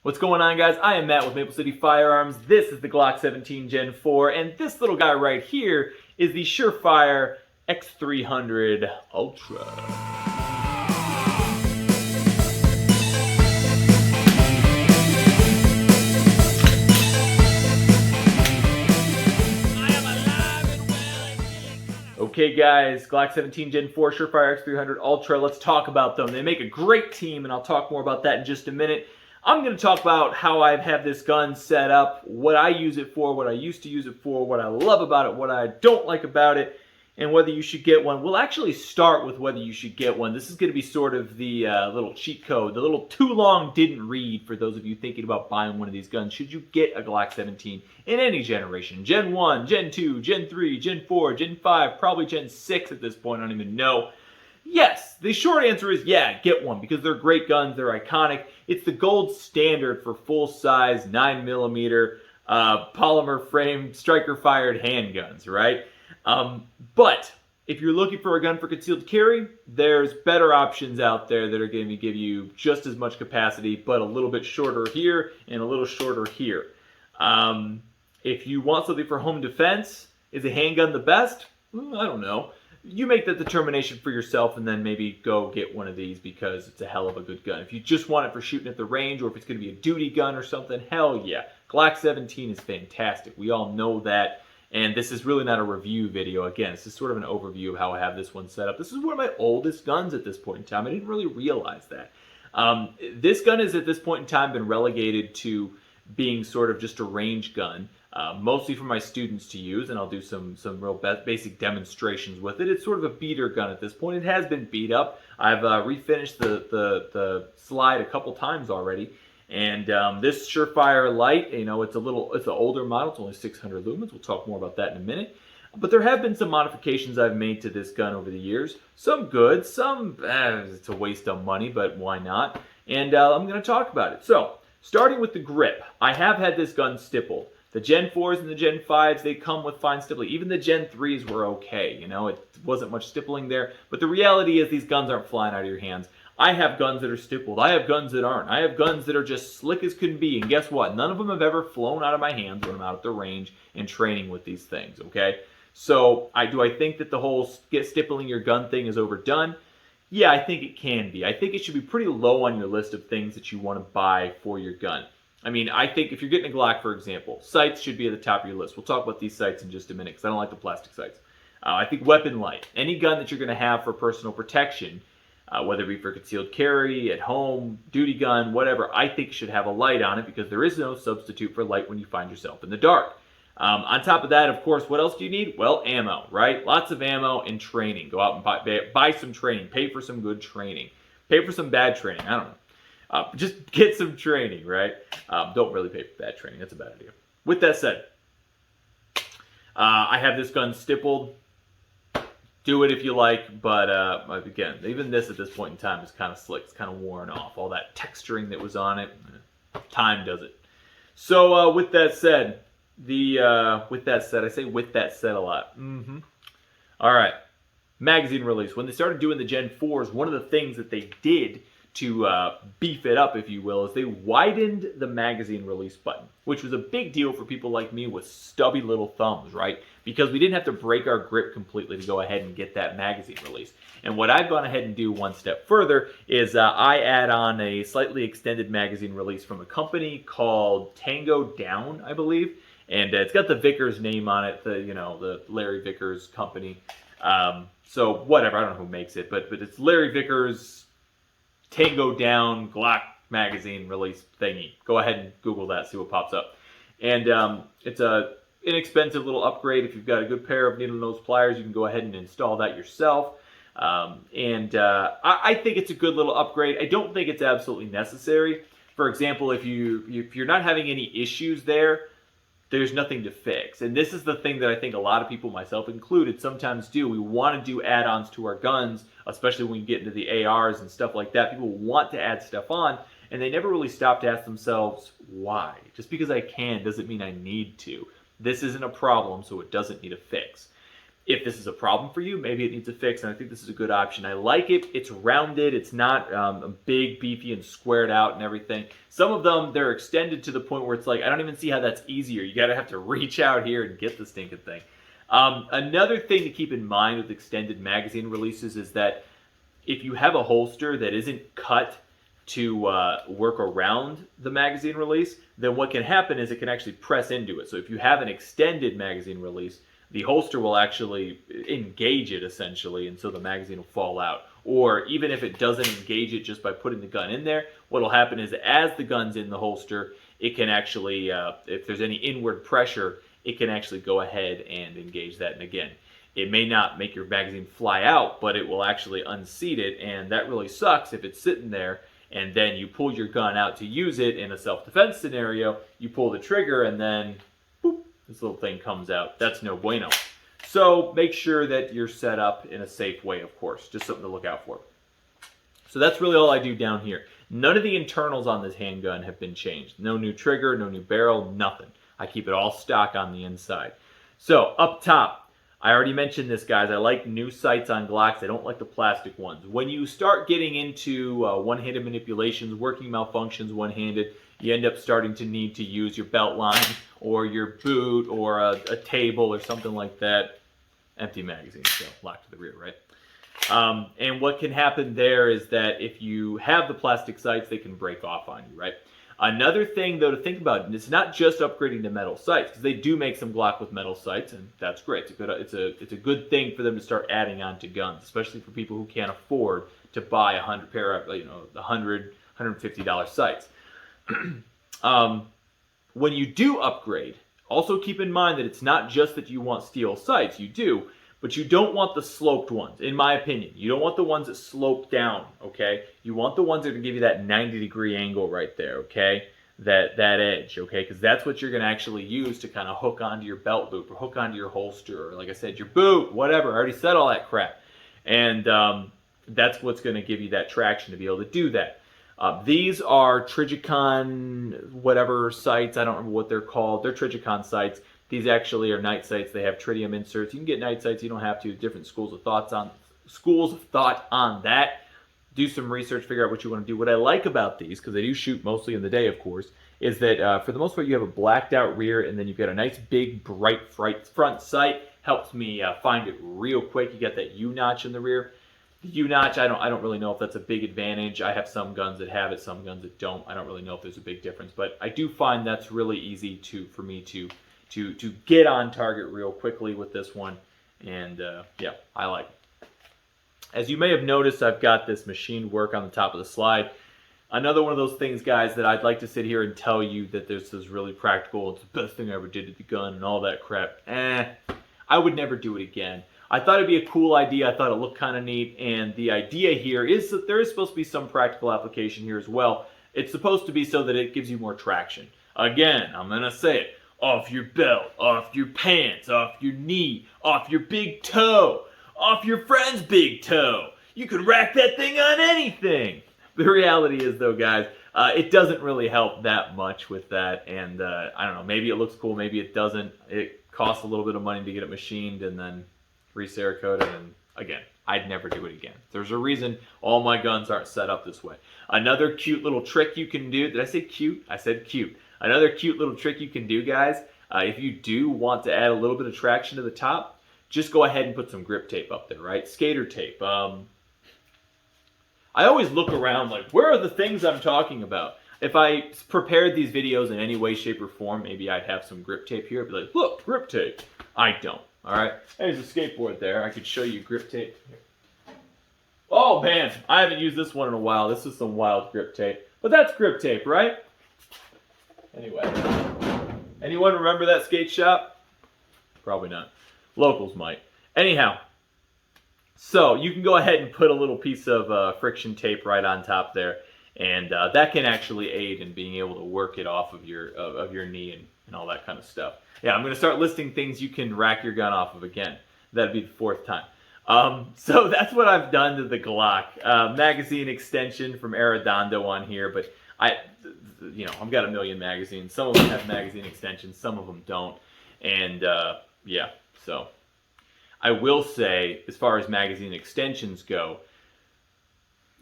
What's going on, guys? I am Matt with Maple City Firearms. This is the Glock 17 Gen 4, and this little guy right here is the Surefire X300 Ultra. Okay guys, Glock 17 Gen 4 Surefire X300 Ultra, let's talk about them. They make a great team, and I'll talk more about that in just a minute. I'm going to talk about how I have this gun set up, what I use it for, what I used to use it for, what I love about it, what I don't like about it, and whether you should get one. We'll actually start with whether you should get one. This is going to be sort of the little cheat code, the little too long didn't read for those of you thinking about buying one of these guns. Should you get a Glock 17 in any generation? Gen 1, Gen 2, Gen 3, Gen 4, Gen 5, probably Gen 6 at this point, I don't even know. Yes, the short answer is yeah, get one because they're great guns, they're iconic. It's the gold standard for full-size 9mm polymer frame striker-fired handguns, right? But if you're looking for a gun for concealed carry, there's better options out there that are going to give you just as much capacity, but a little bit shorter here and a little shorter here. If you want something for home defense, is a handgun the best? I don't know. You make that determination for yourself and then maybe go get one of these because it's a hell of a good gun. If you just want it for shooting at the range or if it's going to be a duty gun or something, hell yeah. Glock 17 is fantastic. We all know that. And this is really not a review video. Again, this is sort of an overview of how I have this one set up. This is one of my oldest guns at this point in time. I didn't really realize that. This gun has at this point in time been relegated to being sort of just a range gun. Mostly for my students to use, and I'll do some real basic demonstrations with it. It's sort of a beater gun at this point. It has been beat up. I've refinished the slide a couple times already, and this Surefire Light, you know, it's an older model. It's only 600 lumens. We'll talk more about that in a minute. But there have been some modifications I've made to this gun over the years. Some good, some it's a waste of money, but why not? And I'm going to talk about it. So, starting with the grip, I have had this gun stippled. The Gen 4s and the Gen 5s, they come with fine stippling. Even the Gen 3s were okay, you know, it wasn't much stippling there. But the reality is these guns aren't flying out of your hands. I have guns that are stippled. I have guns that aren't. I have guns that are just slick as can be. And guess what? None of them have ever flown out of my hands when I'm out at the range and training with these things, okay? So, do I think that the whole stippling your gun thing is overdone? Yeah, I think it can be. I think it should be pretty low on your list of things that you want to buy for your gun. I mean, I think if you're getting a Glock, for example, sights should be at the top of your list. We'll talk about these sights in just a minute because I don't like the plastic sights. I think weapon light, any gun that you're going to have for personal protection, whether it be for concealed carry, at home, duty gun, whatever, I think should have a light on it because there is no substitute for light when you find yourself in the dark. On top of that, of course, what else do you need? Well, ammo, right? Lots of ammo and training. Go out and buy some training. Pay for some good training. Pay for some bad training. I don't know. Just get some training, right? Don't really pay for bad training. That's a bad idea. With that said, I have this gun stippled. Do it if you like, but again, even this at this point in time is kind of slick. It's kind of worn off. All that texturing that was on it, time does it. So with that said, I say with that said a lot. All right, magazine release. When they started doing the Gen 4s, one of the things that they did to beef it up, if you will, is they widened the magazine release button, which was a big deal for people like me with stubby little thumbs, right? Because we didn't have to break our grip completely to go ahead and get that magazine release. And what I've gone ahead and do one step further is I add on a slightly extended magazine release from a company called Tango Down, I believe. And it's got the Vickers name on it, the Larry Vickers company. So whatever, I don't know who makes it, but it's Larry Vickers Tango Down Glock magazine release thingy. Go ahead and Google that, see what pops up. And it's a inexpensive little upgrade. If you've got a good pair of needle nose pliers, you can go ahead and install that yourself. I think it's a good little upgrade. I don't think it's absolutely necessary. For example, if you're not having any issues there's nothing to fix. And this is the thing that I think a lot of people, myself included, sometimes do. We want to do add-ons to our guns, especially when you get into the ARs and stuff like that. People want to add stuff on, and they never really stop to ask themselves, why? Just because I can doesn't mean I need to. This isn't a problem, so it doesn't need a fix. If this is a problem for you, maybe it needs a fix, and I think this is a good option. I like it. It's rounded. It's not big, beefy, and squared out and everything. Some of them, they're extended to the point where it's like, I don't even see how that's easier. You got to have to reach out here and get the stinking thing. Another thing to keep in mind with extended magazine releases is that if you have a holster that isn't cut to work around the magazine release, then what can happen is it can actually press into it. So if you have an extended magazine release, the holster will actually engage it essentially, and so the magazine will fall out. Or even if it doesn't engage it just by putting the gun in there, what will happen is as the gun's in the holster, it can actually, if there's any inward pressure, it can actually go ahead and engage that. And again, it may not make your magazine fly out, but it will actually unseat it, and that really sucks if it's sitting there and then you pull your gun out to use it in a self-defense scenario, you pull the trigger and then boop, this little thing comes out. That's no bueno. So make sure that you're set up in a safe way, of course. Just something to look out for. So that's really all I do down here. None of the internals on this handgun have been changed. No new trigger, no new barrel, nothing. I keep it all stock on the inside. So up top, I already mentioned this, guys. I like new sights on Glocks. I don't like the plastic ones. When you start getting into one-handed manipulations, working malfunctions one-handed, you end up starting to need to use your belt line or your boot or a table or something like that. Empty magazine, so locked to the rear, right? And what can happen there is that if you have the plastic sights, they can break off on you, right? Another thing, though, to think about, and it's not just upgrading to metal sights, because they do make some Glock with metal sights, and that's great. It's a good thing for them to start adding on to guns, especially for people who can't afford to buy a $150 sights. When you do upgrade, also keep in mind that it's not just that you want steel sights. You do, but you don't want the sloped ones, in my opinion. You don't want the ones that slope down, okay? You want the ones that are going to give you that 90-degree angle right there, okay? That edge, okay? Because that's what you're going to actually use to kind of hook onto your belt loop or hook onto your holster or, like I said, your boot, whatever. I already said all that crap. And that's what's going to give you that traction to be able to do that. These are Trigicon whatever sights. I don't remember what they're called. They're Trigicon sights. These actually are night sights. They have tritium inserts. You can get night sights. You don't have to. Different schools of thought on that. Do some research. Figure out what you want to do. What I like about these, because they do shoot mostly in the day, of course, is that for the most part you have a blacked out rear, and then you've got a nice big bright front sight. Helps me find it real quick. You got that U-notch in the rear. The U-notch, I don't really know if that's a big advantage. I have some guns that have it, some guns that don't. I don't really know if there's a big difference, but I do find that's really easy for me to get on target real quickly with this one. And yeah, I like it. As you may have noticed, I've got this machined work on the top of the slide. Another one of those things, guys, that I'd like to sit here and tell you that this is really practical. It's the best thing I ever did to the gun and all that crap. I would never do it again. I thought it'd be a cool idea. I thought it looked kind of neat. And the idea here is that there is supposed to be some practical application here as well. It's supposed to be so that it gives you more traction. Again, I'm going to say it. Off your belt, off your pants, off your knee, off your big toe, off your friend's big toe. You could rack that thing on anything. The reality is, though, guys, it doesn't really help that much with that. And I don't know, maybe it looks cool, maybe it doesn't. It costs a little bit of money to get it machined and then re-cerakoted. And again, I'd never do it again. There's a reason all my guns aren't set up this way. Another cute little trick you can do. Did I say cute? I said cute. Another cute little trick you can do, guys, if you do want to add a little bit of traction to the top, just go ahead and put some grip tape up there, right? Skater tape. I always look around like, where are the things I'm talking about? If I prepared these videos in any way, shape, or form, maybe I'd have some grip tape here. I'd be like, look, grip tape. I don't, all right? There's a skateboard there. I could show you grip tape. Oh, man, I haven't used this one in a while. This is some wild grip tape. But that's grip tape, right? Anyway, anyone remember that skate shop? Probably not. Locals might. Anyhow, so you can go ahead and put a little piece of friction tape right on top there, and that can actually aid in being able to work it off of your knee and all that kind of stuff. Yeah, I'm going to start listing things you can rack your gun off of again. That'd be the 4th time. So that's what I've done to the Glock. Magazine extension from Arredondo on here, but I've got a million magazines. Some of them have magazine extensions, some of them don't. And yeah, so I will say, as far as magazine extensions go,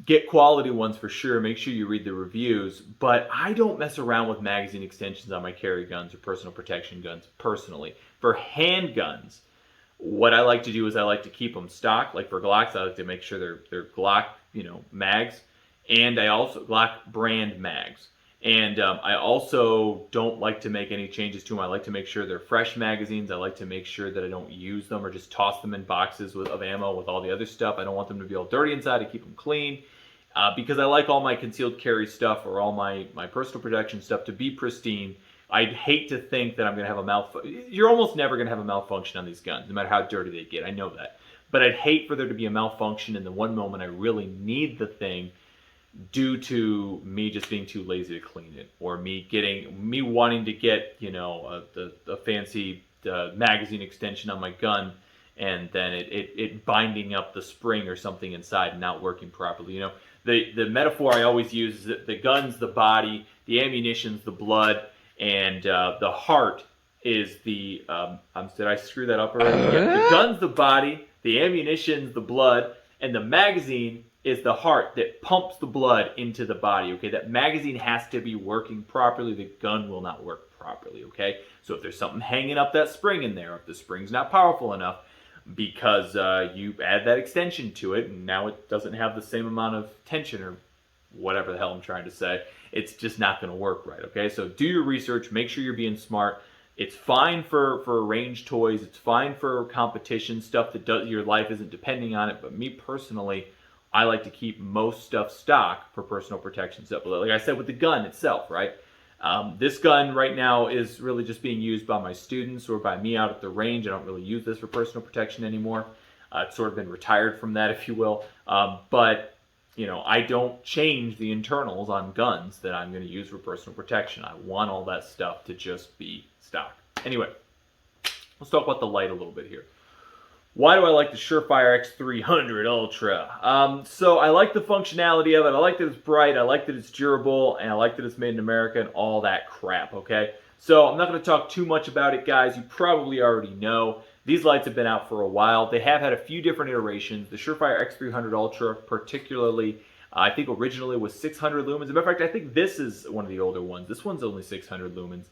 get quality ones for sure. Make sure you read the reviews. But I don't mess around with magazine extensions on my carry guns or personal protection guns personally. For handguns, what I like to do is I like to keep them stock. Like for Glocks, I like to make sure they're Glock, mags, and I also Glock brand mags. And I also don't like to make any changes to them. I like to make sure they're fresh magazines. I like to make sure that I don't use them or just toss them in boxes of ammo with all the other stuff. I don't want them to be all dirty inside. I keep them clean because I like all my concealed carry stuff or all my personal protection stuff to be pristine. I'd hate to think that I'm going to have a malfunction. You're almost never going to have a malfunction on these guns, no matter how dirty they get. I know that. But I'd hate for there to be a malfunction in the one moment I really need the thing, due to me just being too lazy to clean it, or me wanting to get a fancy magazine extension on my gun, and then it binding up the spring or something inside and not working properly. The metaphor I always use is that the gun's the body, the ammunition's the blood, and the heart is the did I screw that up already? Yeah, the gun's the body, the ammunition's the blood, and the magazine is the heart that pumps the blood into the body, okay? That magazine has to be working properly. The gun will not work properly, okay? So if there's something hanging up that spring in there, if the spring's not powerful enough because you add that extension to it and now it doesn't have the same amount of tension or whatever the hell I'm trying to say, it's just not gonna work right, okay? So do your research, make sure you're being smart. It's fine for range toys, it's fine for competition, stuff that your life isn't depending on it, but me personally, I like to keep most stuff stock for personal protection stuff. Like I said with the gun itself, right? This gun right now is really just being used by my students or by me out at the range. I don't really use this for personal protection anymore. It's sort of been retired from that, if you will. But I don't change the internals on guns that I'm going to use for personal protection. I want all that stuff to just be stock. Anyway, let's talk about the light a little bit here. Why do I like the Surefire X300 Ultra? So I like the functionality of it. I like that it's bright. I like that it's durable. And I like that it's made in America and all that crap, okay? So I'm not going to talk too much about it, guys. You probably already know. These lights have been out for a while. They have had a few different iterations. The Surefire X300 Ultra particularly, I think originally was 600 lumens. As a matter of fact, I think this is one of the older ones. This one's only 600 lumens.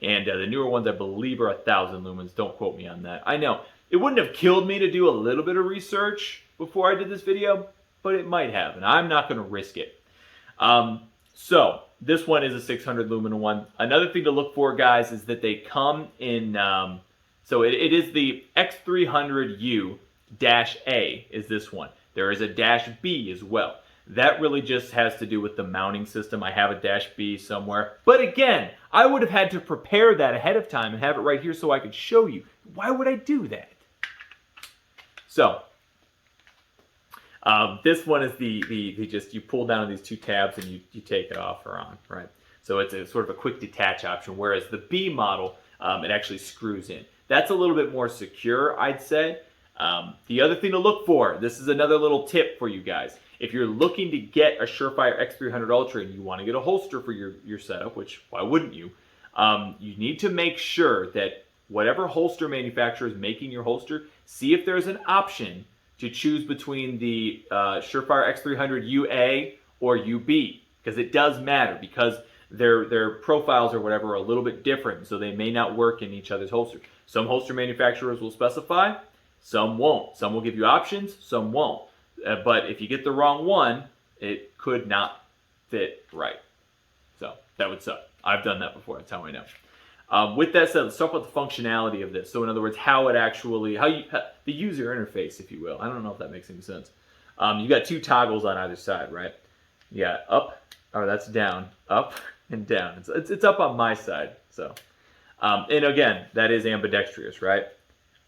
And the newer ones, I believe, are 1,000 lumens. Don't quote me on that. I know. It wouldn't have killed me to do a little bit of research before I did this video, but it might have, and I'm not going to risk it. So this one is a 600 lumen one. Another thing to look for, guys, is that they come in, so it is the X300U-A is this one. There is a -B as well. That really just has to do with the mounting system. I have a -B somewhere. But again, I would have had to prepare that ahead of time and have it right here so I could show you. Why would I do that? So, this one is just you pull down these two tabs and you take it off or on, right? So it's a sort of a quick detach option, whereas the B model, it actually screws in. That's a little bit more secure, I'd say. The other thing to look for, this is another little tip for you guys. If you're looking to get a Surefire X300 Ultra and you want to get a holster for your setup, which why wouldn't you? You need to make sure that whatever holster manufacturer is making your holster, see if there's an option to choose between the Surefire X300UA or UB, because it does matter, because their profiles or whatever are a little bit different, so they may not work in each other's holster. Some holster manufacturers will specify, some won't. Some will give you options, some won't. But if you get the wrong one, it could not fit right. So that would suck. I've done that before, that's how I know. With that said, let's talk about the functionality of this. So in other words, how it actually, the user interface, if you will. I don't know if that makes any sense. You got two toggles on either side, right? You got up, or that's down, up and down. It's up on my side. So, and again, that is ambidextrous, right?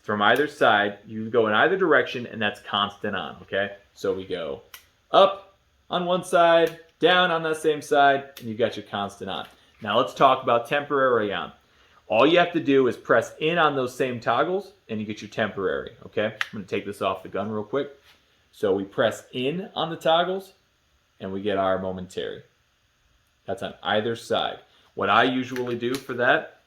From either side, you go in either direction, and that's constant on, okay? So we go up on one side, down on that same side, and you got your constant on. Now let's talk about temporary on. All you have to do is press in on those same toggles, and you get your temporary, okay? I'm going to take this off the gun real quick. So we press in on the toggles, and we get our momentary. That's on either side. What I usually do for that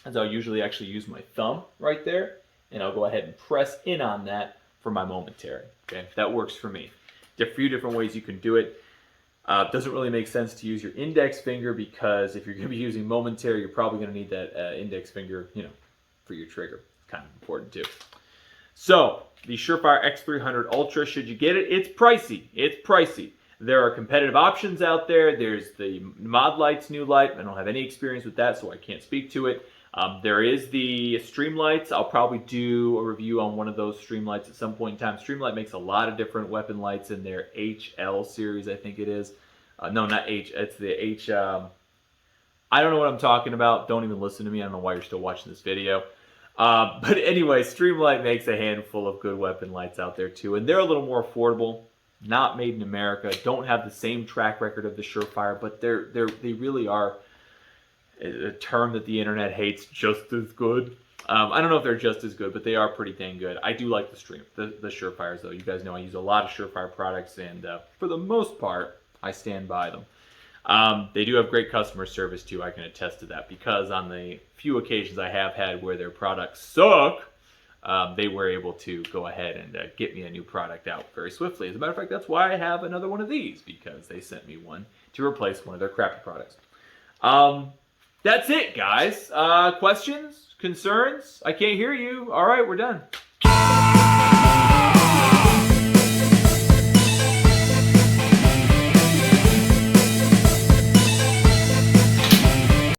is I'll usually actually use my thumb right there, and I'll go ahead and press in on that for my momentary. Okay, that works for me. There are a few different ways you can do it. Doesn't really make sense to use your index finger because if you're going to be using momentary, you're probably going to need that index finger, for your trigger. It's kind of important too. So the Surefire X300 Ultra, should you get it? It's pricey. It's pricey. There are competitive options out there. There's the Mod Light's new light. I don't have any experience with that, so I can't speak to it. There is the Streamlights. I'll probably do a review on one of those Streamlights at some point in time. Streamlight makes a lot of different weapon lights in their HL series, I think it is. No, not H. It's the H. I don't know what I'm talking about. Don't even listen to me. I don't know why you're still watching this video. But anyway, Streamlight makes a handful of good weapon lights out there too, and they're a little more affordable. Not made in America. Don't have the same track record of the Surefire, but they really are a term that the internet hates, just as good. I don't know if they're just as good, but they are pretty dang good. I do like the Surefires, though. You guys know I use a lot of Surefire products, and for the most part, I stand by them. They do have great customer service, too. I can attest to that, because on the few occasions I have had where their products suck, they were able to go ahead and get me a new product out very swiftly. As a matter of fact, that's why I have another one of these, because they sent me one to replace one of their crappy products. That's it, guys. Questions? Concerns? I can't hear you. All right, we're done.